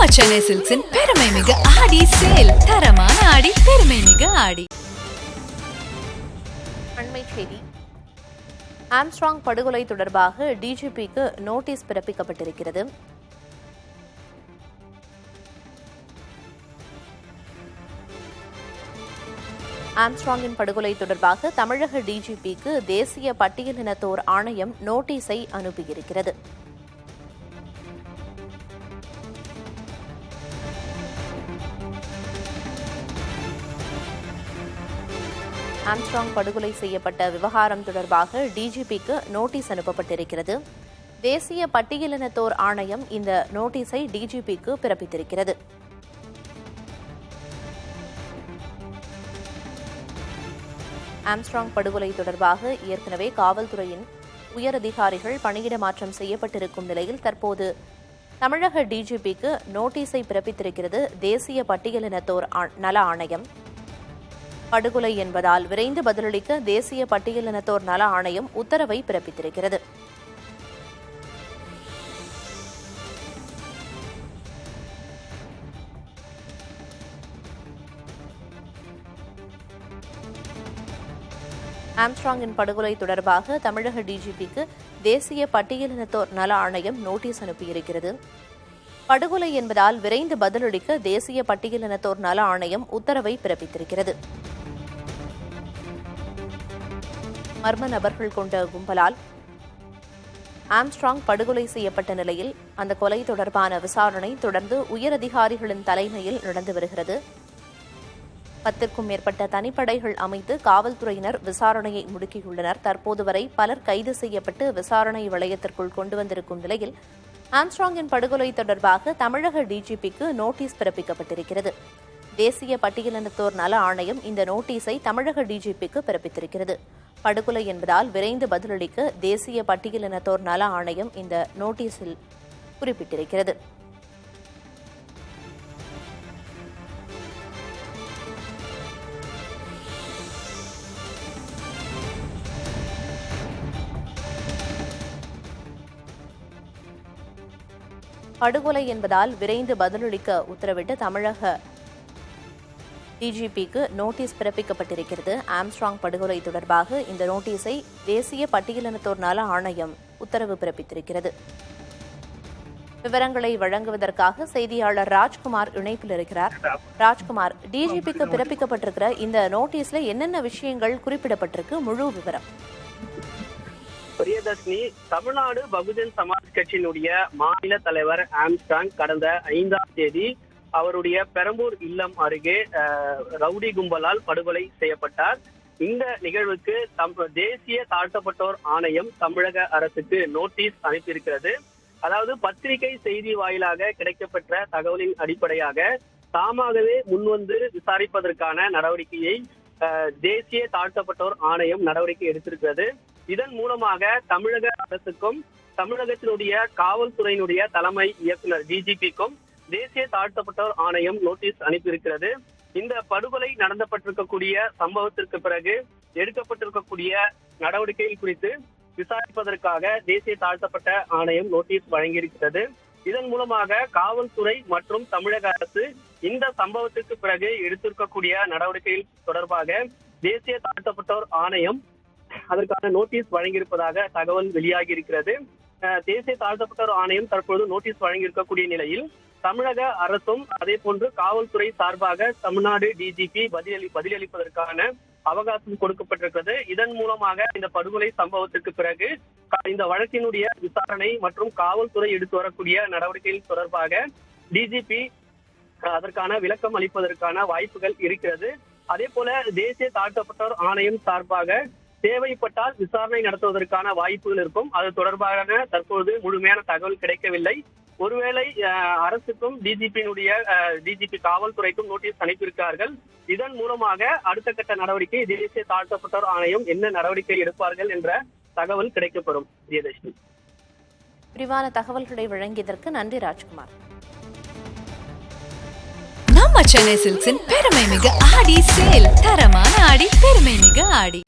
நம்ம சென்னை சில்க்ஸின் பெருமை மிகு ஆடி சேல். தரமான ஆடி, பெருமை மிகு ஆடி. அண்மை செய்தி. ஆம்ஸ்ட்ராங் படுகொலை தொடர்பாக டிஜிபிக்கு நோட்டீஸ் பிறப்பிக்கப்பட்டிருக்கிறது. ஆம்ஸ்ட்ராங்கின் படுகொலை தொடர்பாக தமிழக டிஜிபிக்கு தேசிய பட்டியலினத்தோர் ஆணையம் நோட்டீஸை அனுப்பியிருக்கிறது. ஆம்ஸ்ட்ராங் படுகொலை செய்யப்பட்ட விவகாரம் தொடர்பாக டிஜிபிக்கு நோட்டீஸ் அனுப்பப்பட்டிருக்கிறது. தேசிய பட்டியலினத்தோர் ஆணையம் இந்த நோட்டீஸை டிஜிபிக்கு பிறப்பித்திருக்கிறது. ஆம்ஸ்ட்ராங் படுகொலை தொடர்பாக ஏற்கனவே காவல்துறையின் உயரதிகாரிகள் பணியிட மாற்றம் செய்யப்பட்டிருக்கும் நிலையில் தற்போது தமிழக டிஜிபிக்கு நோட்டீஸை பிறப்பித்திருக்கிறது தேசிய பட்டியலினத்தோர் நல ஆணையம். படுகொலை என்பதால் விரைந்து பதிலளிக்க தேசிய பட்டியலினத்தோர் நல ஆணையம் உத்தரவை பிறப்பித்திருக்கிறது. ஆம்ஸ்ட்ராங்கின் படுகொலை தொடர்பாக தமிழக டிஜிபிக்கு தேசிய பட்டியலினத்தோர் நல ஆணையம் நோட்டீஸ் அனுப்பியிருக்கிறது. படுகொலை என்பதால் விரைந்து பதிலளிக்க தேசிய பட்டியலினத்தோர் நல ஆணையம் உத்தரவை பிறப்பித்திருக்கிறது. மர்ம நபர்கள் கொண்ட கும்பலால் ஆம்ஸ்ட்ராங் படுகொலை செய்யப்பட்ட நிலையில் அந்த கொலை தொடர்பான விசாரணை தொடர்ந்து உயரதிகாரிகளின் தலைமையில் நடந்து வருகிறது. 10க்கும் மேற்பட்ட தனிப்படைகள் அமைத்து காவல்துறையினர் விசாரணையை முடுக்கியுள்ளனர். தற்போது வரை பலர் கைது செய்யப்பட்டு விசாரணை வளையத்திற்குள் கொண்டு வந்திருக்கும் நிலையில் ஆம்ஸ்ட்ராங்கின் படுகொலை தொடர்பாக தமிழக டிஜிபிக்கு நோட்டீஸ் பிறப்பிக்கப்பட்டிருக்கிறது. தேசிய பட்டியலினத்தோர் நல ஆணையம் இந்த நோட்டீஸை தமிழக டிஜிபிக்கு பிறப்பித்திருக்கிறது. படுகொலை என்பதால் விரைந்து பதிலளிக்க தேசிய பட்டியலினத்தோர் நல ஆணையம் இந்த நோட்டீஸில் குறிப்பிட்டிருக்கிறது. படுகொலை என்பதால் விரைந்து பதிலளிக்க உத்தரவிட்டு தமிழக டிஜிபிக்கு நோட்டீஸ் பிறப்பிக்கப்பட்டிருக்கிறது. ஆம்ஸ்ட்ராங் படுகொலை தொடர்பாக இந்த நோட்டீஸை தேசிய பட்டியலினத்தோர் நல ஆணையம் உத்தரவு பிறப்பித்திருக்கிறது. விவரங்களை வழங்குவதற்காக செய்தியாளர் ராஜ்குமார் இணைப்பில் இருக்கிறார். ராஜ்குமார், டிஜிபிக்கு பிறப்பிக்கப்பட்டிருக்கிற இந்த நோட்டீஸ்ல என்னென்ன விஷயங்கள் குறிப்பிடப்பட்டிருக்கு? முழு விவரம். பிரியதர்ஷினி, தமிழ்நாடு பகுஜன் சமாஜ் கட்சியினுடைய மாநில தலைவர் ஆம்ஸ்ட்ராங் கடந்த 5ஆம் தேதி அவருடைய பெரம்பூர் இல்லம் அருகே ரவுடி கும்பலால் படுகொலை செய்யப்பட்டார். இந்த நிகழ்வுக்கு தேசிய தாழ்த்தப்பட்டோர் ஆணையம் தமிழக அரசுக்கு நோட்டீஸ் அனுப்பியிருக்கிறது. அதாவது பத்திரிகை செய்தி வாயிலாக கிடைக்கப்பெற்ற தகவலின் அடிப்படையாக தாமாகவே முன்வந்து விசாரிப்பதற்கான நடவடிக்கையை தேசிய தாழ்த்தப்பட்டோர் ஆணையம் நடவடிக்கை எடுத்திருக்கிறது. இதன் மூலமாக தமிழக அரசுக்கும் தமிழகத்தினுடைய காவல்துறையினுடைய தலைமை இயக்குனர் டிஜிபிக்கும் தேசிய தாழ்த்தப்பட்டோர் ஆணையம் நோட்டீஸ் அனுப்பியிருக்கிறது. இந்த படுகொலை நடந்தப்பட்டிருக்கக்கூடிய சம்பவத்திற்கு பிறகு எடுக்கப்பட்டிருக்கக்கூடிய நடவடிக்கைகள் குறித்து விசாரிப்பதற்காக தேசிய தாழ்த்தப்பட்ட ஆணையம் நோட்டீஸ் வழங்கியிருக்கிறது. இதன் மூலமாக காவல்துறை மற்றும் தமிழக அரசு இந்த சம்பவத்திற்கு பிறகு எடுத்திருக்கக்கூடிய நடவடிக்கைகள் தொடர்பாக தேசிய தாழ்த்தப்பட்டோர் ஆணையம் அதற்கான நோட்டீஸ் வழங்கியிருப்பதாக தகவல் வெளியாகி இருக்கிறது. தேசிய தாழ்த்தப்பட்டோர் ஆணையம் தற்போது நோட்டீஸ் வழங்கியிருக்கக்கூடிய நிலையில் தமிழக அரசும் அதே போன்று காவல்துறை சார்பாக தமிழ்நாடு டிஜிபி பதிலளிப்பதற்கான அவகாசம் கொடுக்கப்பட்டிருக்கிறது. இதன் மூலமாக இந்த படுகொலை சம்பவத்திற்கு பிறகு இந்த வழக்கினுடைய விசாரணை மற்றும் காவல்துறை எடுத்து வரக்கூடிய நடவடிக்கைகள் தொடர்பாக டிஜிபி அதற்கான விளக்கம் அளிப்பதற்கான வாய்ப்புகள் இருக்கிறது. அதே போல தேசிய தாழ்த்தப்பட்டோர் ஆணையம் சார்பாக தேவைப்பட்டால் விசாரணை நடத்துவதற்கான வாய்ப்புகள் இருக்கும். அது தொடர்பாக தற்போது முழுமையான தகவல் கிடைக்கவில்லை. ஒருவேளை அரசுக்கும் டிஜிபி காவல்துறைக்கும் நோட்டீஸ் அனுப்பியிருக்கிறார்கள். இதன் மூலமாக அடுத்த கட்ட நடவடிக்கை தேசிய தாழ்த்தப்பட்டோர் ஆணையம் என்ன நடவடிக்கை எடுப்பார்கள் என்ற தகவல் கிடைக்கப்படும். பிரியதர்ஷினி, விரிவான தகவல்களை வழங்கியதற்கு நன்றி ராஜ்குமார். நம்ம சென்னை சில்க்ஸின் பெருமை மிகு ஆடி சேல். தரமான ஆடி, பெருமை மிகு ஆடி.